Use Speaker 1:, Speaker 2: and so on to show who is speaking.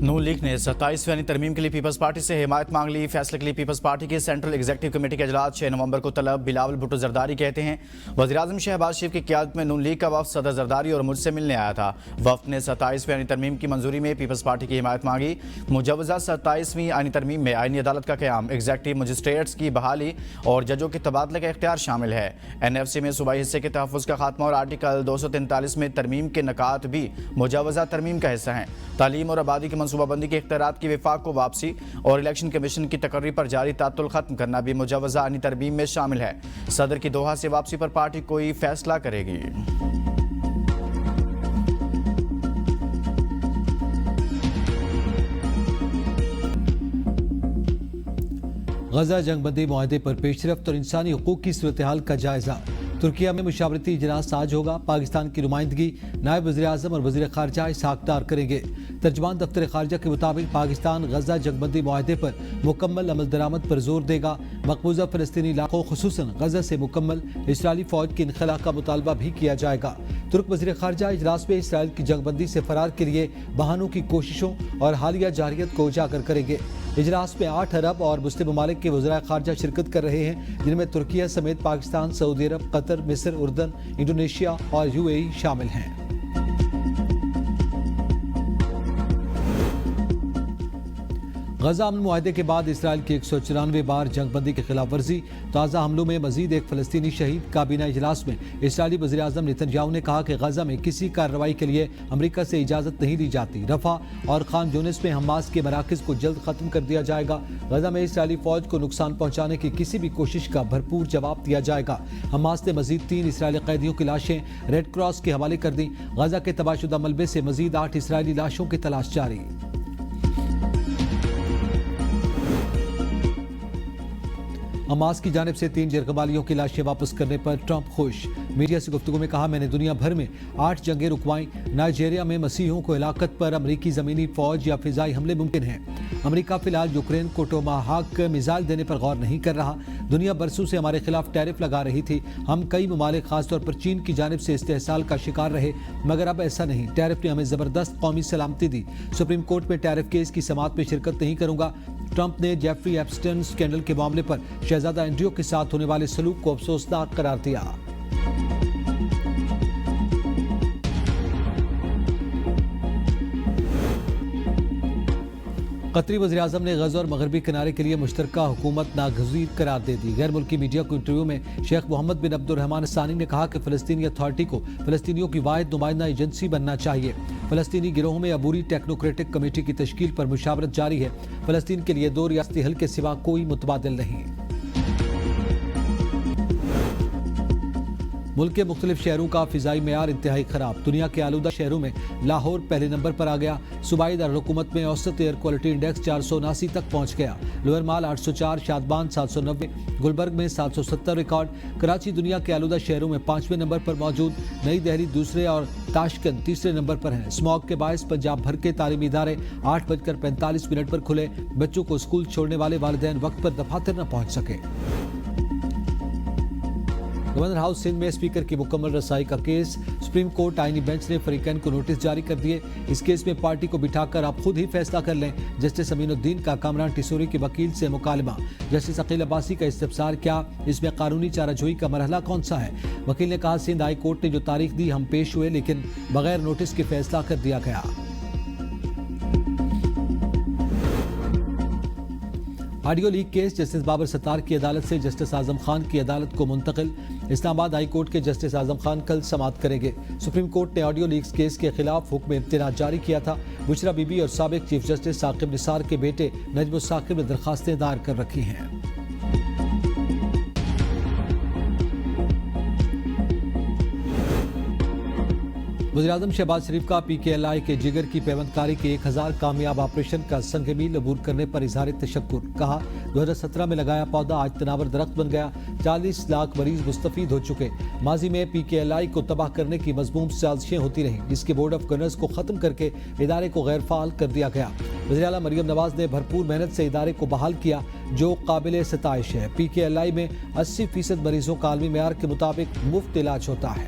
Speaker 1: نون league نے 27ویں ترمیم کے لیے پیپلز پارٹی سے حمایت مانگ لی۔ فیصلے کے لیے پیپلز پارٹی کی سینٹرل ایگزیکٹو کمیٹی کا اجلاس 6 نومبر کو طلب۔ بلاول بھٹو زرداری کہتے ہیں وزیراعظم شہباز شریف کی قیادت میں نون لیگ کا وفد صدر زرداری اور مجھ سے ملنے آیا تھا۔ وفد نے 27ویں آئینی ترمیم کی منظوری میں پیپلز پارٹی کی حمایت مانگی۔ مجوزہ 27ویں آئینی ترمیم میں آئینی عدالت کا قیام، ایگزیکٹو مجسٹریٹس کی بحالی اور ججوں کے تبادلے کا اختیار شامل ہے۔ NFC میں صوبائی حصے کے تحفظ کا خاتمہ اور آرٹیکل 243 میں ترمیم کے نکات بھی مجوزہ ترمیم کا حصہ ہیں۔ تعلیم اور آبادی کی منصوبہ بندی کے اختیارات کی وفاق کو واپسی اور الیکشن کمیشن کی تقرری پر جاری تعطل ختم کرنا بھی مجوزہ آئینی ترمیم میں شامل ہے۔ صدر کی دوحہ سے واپسی پر پارٹی کوئی فیصلہ کرے گی۔
Speaker 2: غزہ جنگ بندی معاہدے پر پیش رفت اور انسانی حقوق کی صورتحال کا جائزہ۔ ترکیہ میں مشاورتی اجلاس آج ہوگا۔ پاکستان کی نمائندگی نائب وزیر اعظم اور وزیر خارجہ اسحاق ڈار کریں گے۔ ترجمان دفتر خارجہ کے مطابق پاکستان غزہ جنگ بندی معاہدے پر مکمل عمل درآمد پر زور دے گا۔ مقبوضہ فلسطینی علاقوں خصوصاً غزہ سے مکمل اسرائیلی فوج کے انخلاء کا مطالبہ بھی کیا جائے گا۔ ترک وزیر خارجہ اجلاس میں اسرائیل کی جنگ بندی سے فرار کے لیے بہانوں کی کوششوں اور حالیہ جارحیت کو اجاگر کریں گے۔ اجلاس میں 8 عرب اور مسلم ممالک کے وزرائے خارجہ شرکت کر رہے ہیں، جن میں ترکیہ سمیت پاکستان، سعودی عرب، قطر، مصر، اردن، انڈونیشیا اور UAE شامل ہیں۔ غزہ امن معاہدے کے بعد اسرائیل کی 194 بار جنگ بندی کی خلاف ورزی، تازہ حملوں میں مزید ایک فلسطینی شہید۔ کابینہ اجلاس میں اسرائیلی وزیر اعظم نیتن یاہو نے کہا کہ غزہ میں کسی کارروائی کے لیے امریکہ سے اجازت نہیں دی جاتی۔ رفح اور خان یونس میں حماس کے مراکز کو جلد ختم کر دیا جائے گا۔ غزہ میں اسرائیلی فوج کو نقصان پہنچانے کی کسی بھی کوشش کا بھرپور جواب دیا جائے گا۔ حماس نے مزید 3 اسرائیلی قیدیوں کی لاشیں ریڈ کراس کے حوالے کر دیں۔ غزہ کے تباہ شدہ ملبے سے مزید 8 اسرائیلی لاشوں کی تلاش جاری۔ حماس کی جانب سے 3 جرگبالیوں کی لاشیں واپس کرنے پر ٹرمپ خوش۔ میڈیا سے گفتگو میں کہا، میں نے دنیا بھر میں 8 جنگیں رکوائیں۔ نائجیریا میں مسیحیوں کو ہلاکت پر امریکی زمینی فوج یا فضائی حملے ممکن ہیں۔ امریکہ فی الحال یوکرین کو ٹوماہاک میزائل دینے پر غور نہیں کر رہا۔ دنیا برسوں سے ہمارے خلاف ٹیرف لگا رہی تھی۔ ہم کئی ممالک خاص طور پر چین کی جانب سے استحصال کا شکار رہے، مگر اب ایسا نہیں۔ ٹیرف نے ہمیں زبردست قومی سلامتی دی۔ سپریم کورٹ میں ٹیرف کیس کی سماعت میں شرکت نہیں کروں گا۔ ٹرمپ نے جیفری ایپسٹن اسکینڈل کے معاملے پر شہزادہ اینڈریو کے ساتھ ہونے والے سلوک کو افسوسناک قرار دیا۔ قطری وزیراعظم نے غزہ اور مغربی کنارے کے لیے مشترکہ حکومت ناگزیر قرار دے دی۔ غیر ملکی میڈیا کو انٹرویو میں شیخ محمد بن عبد الرحمن الثانی نے کہا کہ فلسطینی اتھارٹی کو فلسطینیوں کی واحد نمائندہ ایجنسی بننا چاہیے۔ فلسطینی گروہوں میں عبوری ٹیکنوکریٹک کمیٹی کی تشکیل پر مشاورت جاری ہے۔ فلسطین کے لیے 2 ریاستی حل کے سوا کوئی متبادل نہیں۔ ملک کے مختلف شہروں کا فضائی معیار انتہائی خراب۔ دنیا کے آلودہ شہروں میں لاہور پہلے نمبر پر آ گیا۔ صوبائی دارالحکومت میں اوسط ایئر کوالٹی انڈیکس 479 تک پہنچ گیا۔ لوئر مال 804، شادبان 790، گلبرگ میں 770 ریکارڈ۔ کراچی دنیا کے آلودہ شہروں میں 5ویں نمبر پر موجود، نئی دہلی دوسرے اور تاشکند تیسرے نمبر پر ہیں۔ اسموگ کے باعث پنجاب بھر کے تعلیمی ادارے 8:45 پر کھلے۔ بچوں کو اسکول چھوڑنے والے والدین وقت پر دفاتر نہ پہنچ سکے۔ گورنر ہاؤس سندھ میں اسپیکر کی مکمل رسائی کا کیس۔ سپریم کورٹ آئینی بینچ نے فریقین کو نوٹس جاری کر دیے۔ اس کیس میں پارٹی کو بٹھا کر آپ خود ہی فیصلہ کر لیں۔ جسٹس امین الدین کا کامران ٹیسوری کے وکیل سے مکالمہ۔ جسٹس عقیل عباسی کا استفسار، کیا اس میں قانونی چارہ جوئی کا مرحلہ کون سا ہے؟ وکیل نے کہا، سندھ ہائی کورٹ نے جو تاریخ دی ہم پیش ہوئے، لیکن بغیر نوٹس کے فیصلہ کر دیا گیا۔ Audio leak case justice Babar Sattar کی عدالت سے جسٹس اعظم خان کی عدالت کو منتقل۔ اسلام آباد ہائی کورٹ کے جسٹس اعظم خان کل سماعت کریں گے۔ سپریم کورٹ نے آڈیو لیکس کیس کے خلاف حکم امتناع جاری کیا تھا۔ بشرا بی بی اور سابق چیف جسٹس ثاقب نثار کے بیٹے نجم الثاقب نے درخواستیں دائر کر رکھی ہیں۔ وزیراعظم شہباز شریف کا PKLI کے جگر کی پیوند کاری کے 1000 کامیاب آپریشن کا سنگ میل عبور کرنے پر اظہار تشکر۔ کہا، 2017 میں لگایا پودا آج تناور درخت بن گیا۔ 40 لاکھ مریض مستفید ہو چکے۔ ماضی میں PKLI کو تباہ کرنے کی مذموم سازشیں ہوتی رہیں، جس کے بورڈ آف گورنرز کو ختم کر کے ادارے کو غیر فعال کر دیا گیا۔ وزیر اعلیٰ مریم نواز نے بھرپور محنت سے ادارے کو بحال کیا، جو قابل ستائش ہے۔ PKLI میں 80% مریضوں کا عالمی معیار کے مطابق مفت علاج ہوتا ہے۔